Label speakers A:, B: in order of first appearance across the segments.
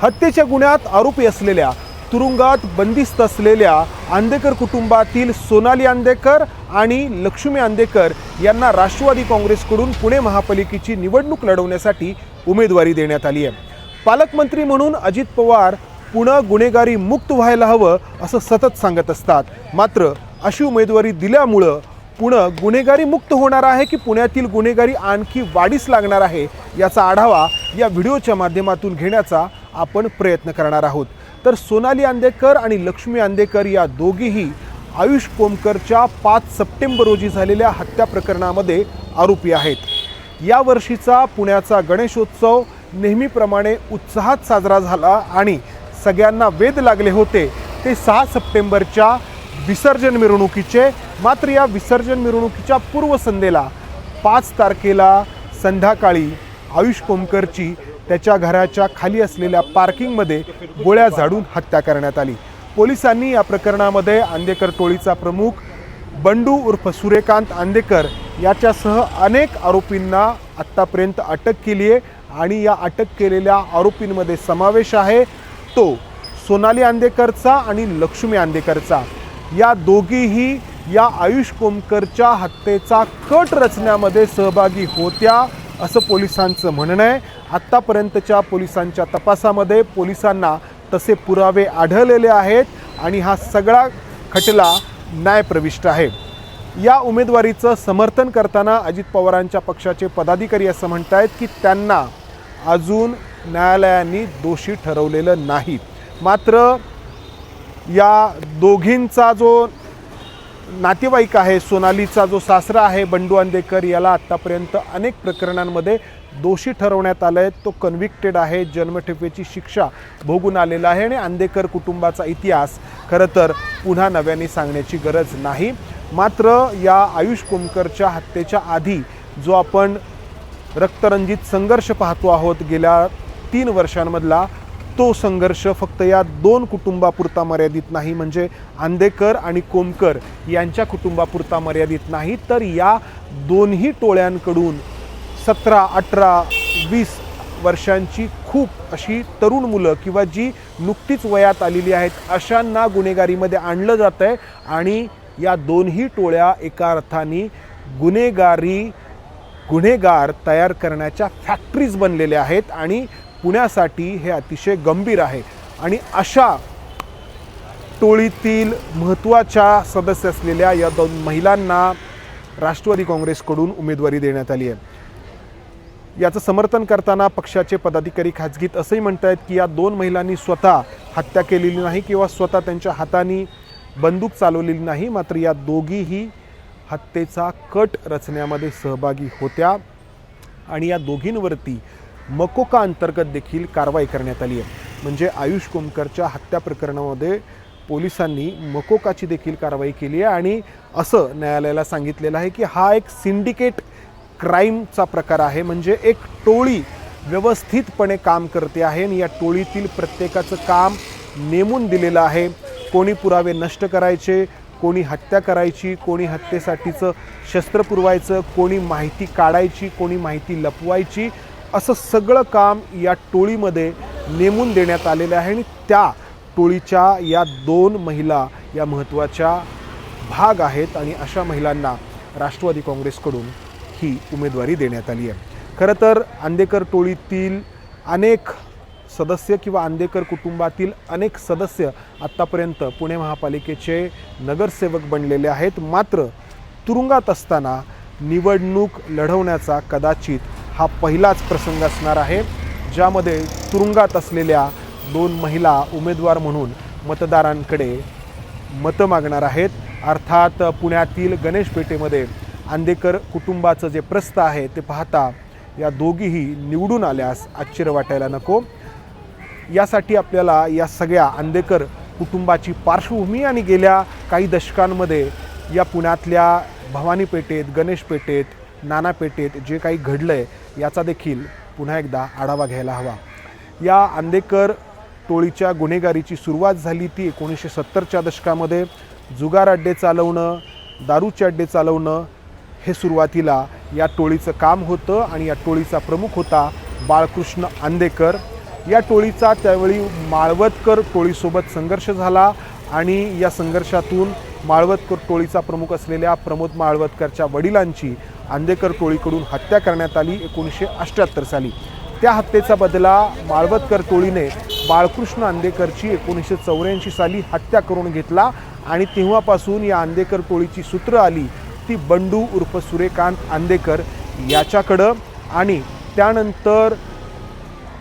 A: हत्येच्या गुन्ह्यात आरोपी असलेल्या, तुरुंगात बंदिस्त असलेल्या आंदेकर कुटुंबातील सोनाली आंदेकर आणि लक्ष्मी आंदेकर यांना राष्ट्रवादी काँग्रेसकडून पुणे महापालिकेची निवडणूक लढवण्यासाठी उमेदवारी देण्यात आली आहे। पालकमंत्री म्हणून अजित पवार पुणे गुन्हेगारी मुक्त व्हायला हवं असं सतत सांगत असतात। मात्र अशी उमेदवारी दिल्यामुळं पुणे गुन्हेगारी मुक्त होणार आहे की पुण्यातील गुन्हेगारी आणखी वाढीस लागणार आहे, याचा आढावा या व्हिडिओच्या माध्यमातून घेण्याचा आपण प्रयत्न करणार आहोत। तर सोनाली आंदेकर आणि लक्ष्मी आंदेकर या दोघीही आयुष कोमकरच्या 5 सप्टेंबर रोजी झालेल्या हत्या प्रकरणामध्ये आरोपी आहेत। या वर्षीचा पुण्याचा गणेशोत्सव नेहमीप्रमाणे उत्साहात साजरा झाला आणि सगळ्यांना वेध लागले होते ते 6 सप्टेंबरच्या विसर्जन मिरवणुकीचे। मात्र या विसर्जन मिरवणुकीच्या पूर्वसंध्येला 5 तारखेला संध्याकाळी आयुष कोमकरची त्याच्या घराच्या खाली असलेल्या पार्किंगमध्ये गोळ्या झाडून हत्या करण्यात आली। पोलिसांनी या प्रकरणामध्ये आंदेकर टोळीचा प्रमुख बंडू उर्फ सूर्यकांत आंदेकर याच्यासह अनेक आरोपींना आत्तापर्यंत अटक केली आहे आणि या अटक केलेल्या आरोपींमध्ये समावेश आहे तो सोनाली आंदेकरचा आणि लक्ष्मी आंदेकरचा। या दोघीही या आयुष कोमकरच्या हत्येचा कट रचण्यामध्ये सहभागी होत्या असं पोलिसांचं म्हणणं आहे। आत्तापर्यंतच्या पोलिसांच्या तपासामध्ये पोलिसांना तसे पुरावे आढळलेले आहेत आणि हा सगळा खटला न्यायप्रविष्ट आहे। या उमेदवारीचं समर्थन करताना अजित पवारांच्या पक्षाचे पदाधिकारी असं म्हणतायत की त्यांना अजून न्यायालयाने दोषी ठरवलेलं नाही। मात्र या दोघींचा जो नातेवाईक आहे, सोनालीचा जो सासरा आहे बंडू आंदेकर, याला आत्तापर्यंत अनेक प्रकरणांमध्ये दोषी ठरवण्यात आलं आहे। तो कन्व्हिक्टेड आहे, जन्मठेपेची शिक्षा भोगून आलेला आहे आणि आंदेकर कुटुंबाचा इतिहास खरं तर पुन्हा नव्याने सांगण्याची गरज नाही। मात्र या आयुष कोमकरच्या हत्येच्या आधी जो आपण रक्तरंजित संघर्ष पाहतो आहोत गेल्या 3 वर्षांमधला, तो संघर्ष फक्त या 2 कुटुंबापुरता मर्यादित नाही, म्हणजे आंदेकर आणि कोमकर यांच्या कुटुंबापुरता मर्यादित नाही, तर या दोन्ही टोळ्यांकडून 17, 18, 20 वर्षांची खूप अशी तरुण मुलं किंवा जी नुकतीच वयात आलेली आहेत अशांना गुन्हेगारीमध्ये आणलं जातं आहे आणि या दोन्ही टोळ्या एका अर्थाने गुन्हेगार तयार करण्याच्या फॅक्टरीज बनलेल्या आहेत आणि पुण्यासाठी हे अतिशय गंभीर आहे। आणि अशा टोळीतील महत्त्वाच्या सदस्य असलेल्या या 2 महिलांना राष्ट्रवादी काँग्रेसकडून उमेदवारी देण्यात आली आहे। याचं समर्थन करताना पक्षाचे पदाधिकारी खाजगीत असंही म्हणतायत की या 2 महिलांनी स्वतः हत्या केलेली नाही किंवा स्वतः त्यांच्या हाताने बंदूक चालवलेली नाही, मात्र या दोघीही हत्येचा कट रचण्यामध्ये सहभागी होत्या आणि या दोघींवरती मकोका अंतर्गत देखील कारवाई करण्यात आली आहे। म्हणजे आयुष कोमकरच्या हत्या प्रकरणामध्ये पोलिसांनी मकोकाची देखील कारवाई केली आहे आणि असं न्यायालयाला सांगितलेलं आहे की हा एक सिंडिकेट क्राईमचा प्रकार आहे, म्हणजे एक टोळी व्यवस्थितपणे काम करते आहे आणि या टोळीतील प्रत्येकाचं काम नेमून दिलेलं आहे। कोणी पुरावे नष्ट करायचे, कोणी हत्या करायची, कोणी हत्येसाठीचं शस्त्र पुरवायचं, कोणी माहिती काढायची, कोणी माहिती लपवायची, असं सगळं काम या टोळीमध्ये नेमून देण्यात आलेलं आहे आणि त्या टोळीच्या या 2 महिला या महत्त्वाच्या भाग आहेत आणि अशा महिलांना राष्ट्रवादी काँग्रेसकडून ही उमेदवारी देण्यात आली आहे। खरं तर आंदेकर टोळीतील अनेक सदस्य किंवा आंदेकर कुटुंबातील अनेक सदस्य आत्तापर्यंत पुणे महापालिकेचे नगरसेवक बनलेले आहेत। मात्र तुरुंगात असताना निवडणूक लढवण्याचा कदाचित हा पहिलाच प्रसंग असणार आहे ज्यामध्ये तुरुंगात असलेल्या 2 महिला उमेदवार म्हणून मतदारांकडे मतं मागणार आहेत। अर्थात पुण्यातील गणेश पेठेमध्ये आंदेकर कुटुंबाचं जे प्रस्थ आहे ते पाहता या दोघीही निवडून आल्यास आश्चर्य वाटायला नको। यासाठी आपल्याला या सगळ्या आंदेकर कुटुंबाची पार्श्वभूमी आणि गेल्या काही दशकांमध्ये या पुण्यातल्या भवानी पेठेत, गणेश पेठेत, नाना पेठेत जे काही घडलं आहे याचा देखील पुन्हा एकदा आढावा घ्यायला हवा। या आंदेकर टोळीच्या गुन्हेगारीची सुरुवात झाली ती 1970च्या दशकामध्ये। जुगार अड्डे चालवणं, दारूचे अड्डे चालवणं हे सुरुवातीला या टोळीचं काम होतं आणि या टोळीचा प्रमुख होता बाळकृष्ण आंदेकर। या टोळीचा त्यावेळी माळवदकर टोळीसोबत संघर्ष झाला आणि या संघर्षातून माळवदकर टोळीचा प्रमुख असलेल्या प्रमोद माळवदकरच्या वडिलांची आंदेकर टोळीकडून हत्या करण्यात आली 1978 साली। त्या हत्येचा बदला माळवदकर टोळीने बाळकृष्ण आंदेकरची 1984 साली हत्या करून घेतला आणि तेव्हापासून या आंदेकर टोळीची सूत्र आली ती बंडू उर्फ सूर्यकांत आंदेकर याच्याकडं आणि त्यानंतर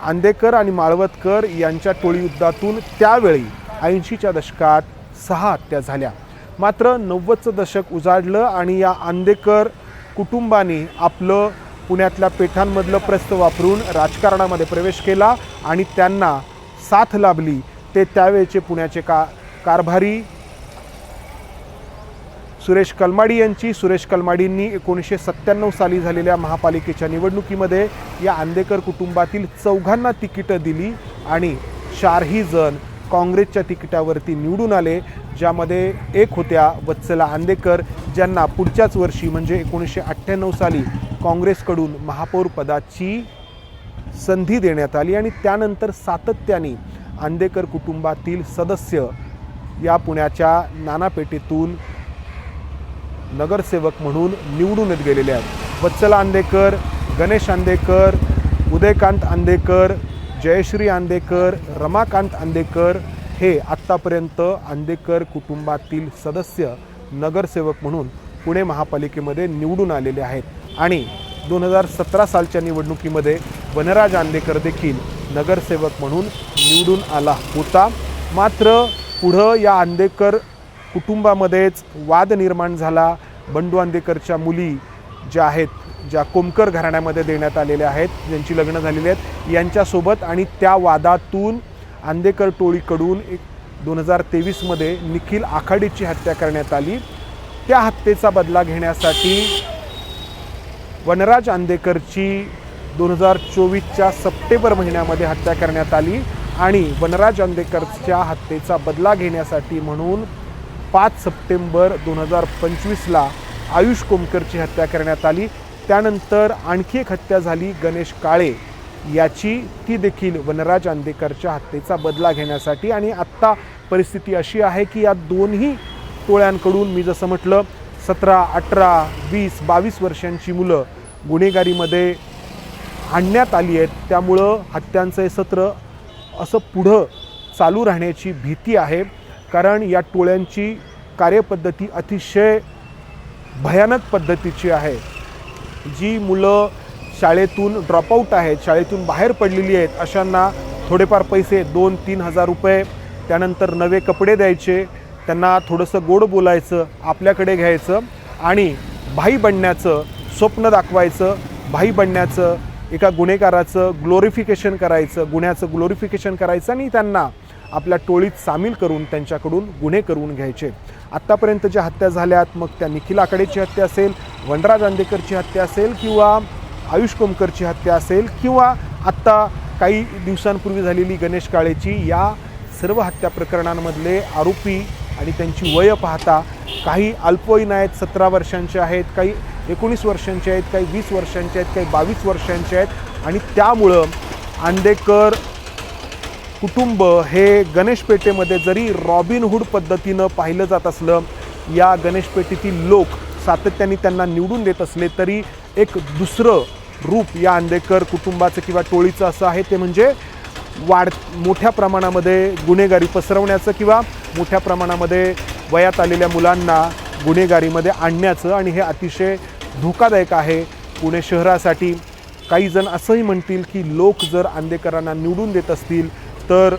A: आंदेकर आणि माळवदकर यांच्या टोळीयुद्धातून त्यावेळी 80च्या दशकात 6 हत्या झाल्या। मात्र 90चं दशक उजाडलं आणि या आंदेकर कुटुंबाने आपलं पुण्यातल्या पेठांमधलं प्रस्थ वापरून राजकारणामध्ये प्रवेश केला आणि त्यांना साथ लाभली ते त्यावेळचे पुण्याचे कारभारी सुरेश कलमाडी यांची। सुरेश कलमाडींनी 1997 साली झालेल्या महापालिकेच्या निवडणुकीमध्ये या आंदेकर कुटुंबातील 4घांना तिकीटं दिली आणि 4ही जण काँग्रेसच्या तिकिटावरती निवडून आले, ज्यामध्ये एक होत्या वत्सला आंदेकर, ज्यांना पुढच्याच वर्षी म्हणजे 1998 साली काँग्रेसकडून महापौर पदाची संधी देण्यात आली आणि त्यानंतर सातत्याने आंदेकर कुटुंबातील सदस्य या पुण्याच्या नाना पेठेतून नगरसेवक म्हणून निवडून येत गेलेले आहेत। वत्सला आंदेकर, गणेश आंदेकर, उदयकांत आंदेकर, जयश्री आंदेकर, रमाकांत आंदेकर हे आत्तापर्यंत आंदेकर कुटुंबातील सदस्य नगरसेवक म्हणून पुणे महापालिकेमध्ये निवडून आलेले आहेत आणि 2017 सालच्या निवडणुकीमध्ये वनराज आंदेकर देखील नगरसेवक म्हणून निवडून आला होता। मात्र पुढं या आंदेकर कुटुंबामध्येच वाद निर्माण झाला। बंडू आंदेकरच्या मुली ज्या आहेत, ज्या कोमकर घराण्यामध्ये देण्यात आलेल्या आहेत, ज्यांची लग्न झालेली आहेत, यांच्यासोबत आणि त्या वादातून आंदेकर टोळीकडून 2023 मध्ये निखिल आखाडेची हत्या करण्यात आली। त्या हत्येचा बदला घेण्यासाठी वनराज आंदेकरची 2024च्या सप्टेंबर महिन्यामध्ये हत्या करण्यात आली आणि वनराज आंदेकरच्या हत्येचा बदला घेण्यासाठी म्हणून 5 सप्टेंबर 2025ला आयुष कोमकरची हत्या करण्यात आली। त्यानंतर आणखी एक हत्या झाली गणेश काळे याची, ती देखील वनराज आंदेकरच्या हत्येचा बदला घेण्यासाठी। आणि आत्ता परिस्थिती अशी आहे की या दोन्ही टोळ्यांकडून मी जसं म्हटलं 17, 18, 20, 22 वर्षांची मुलं गुन्हेगारीमध्ये आणण्यात आली आहेत। त्यामुळं हत्यांचं हे सत्र असं पुढं चालू राहण्याची भीती आहे, कारण या टोळ्यांची कार्यपद्धती अतिशय भयानक पद्धतीची आहे। जी मुलं शाळेतून ड्रॉपआउट आहेत, शाळेतून बाहेर पडलेली आहेत, अशांना थोडेफार पैसे 2-3 हजार रुपये, त्यानंतर नवे कपडे द्यायचे, त्यांना थोडंसं गोड बोलायचं, आपल्याकडे घ्यायचं आणि भाई बनण्याचं स्वप्न दाखवायचं, भाई बनण्याचं, एका गुन्हेगाराचं ग्लोरिफिकेशन करायचं, गुन्ह्याचं ग्लोरिफिकेशन करायचं आणि त्यांना आपल्या टोळीत सामील करून त्यांच्याकडून गुन्हे करून घ्यायचे। आत्तापर्यंत ज्या हत्या झाल्यात, मग त्या निखिल आखाडेची हत्या असेल, वनराज आंदेकरची हत्या असेल किंवा आयुष कोमकरची हत्या असेल किंवा आत्ता काही दिवसांपूर्वी झालेली गणेश काळेची, या सर्व हत्या प्रकरणांमधले आरोपी आणि त्यांची वय पाहता काही अल्पवयीन आहेत, 17 वर्षांचे आहेत, काही 19 वर्षांचे आहेत, काही 20 वर्षांचे आहेत, काही 22 वर्षांचे आहेत आणि त्यामुळं आंदेकर कुटुंब हे गणेशपेठेमध्ये जरी रॉबिनहूड पद्धतीनं पाहिलं जात असलं, या गणेशपेठेतील लोक सातत्याने त्यांना निवडून देत असले तरी एक दुसरं रूप या आंदेकर कुटुंबाचं किंवा टोळीचं असं आहे, ते म्हणजे मोठ्या प्रमाणामध्ये गुन्हेगारी पसरवण्याचं किंवा मोठ्या प्रमाणामध्ये वयात आलेल्या मुलांना गुन्हेगारीमध्ये आणण्याचं, आणि हे अतिशय धोकादायक आहे पुणे शहरासाठी। काही जण असंही म्हणतील की लोक जर आंदेकरांना निवडून देत असतील तर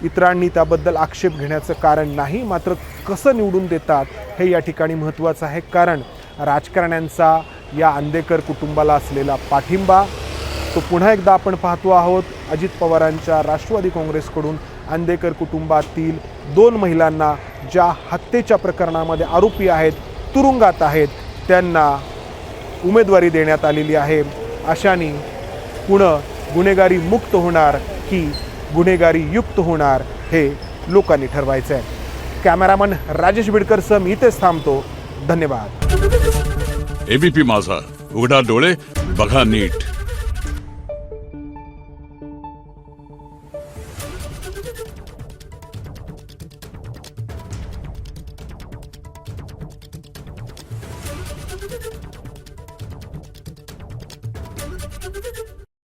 A: इतरांनी त्याबद्दल आक्षेप घेण्याचं कारण नाही, मात्र कसं निवडून देतात हे या ठिकाणी महत्त्वाचं आहे, कारण राजकारण्यांचा या आंदेकर कुटुंबाला असलेला पाठिंबा तो पुन्हा एकदा आपण पाहतो आहोत। अजित पवारांच्या राष्ट्रवादी काँग्रेसकडून आंदेकर कुटुंबातील 2 महिलांना ज्या हत्येच्या प्रकरणामध्ये आरोपी आहेत, तुरुंगात आहेत, त्यांना उमेदवारी देण्यात आलेली आहे। अशाने पुणे गुन्हेगारी मुक्त होणार की गुन्हेगारी युक्त होणार हे लोकांनी ठरवायचं आहे। कॅमेरामन राजेश बिडकरसह मी इथेच थांबतो। धन्यवाद।
B: एबीपी माझा, उघडा डोळे बघा नीट।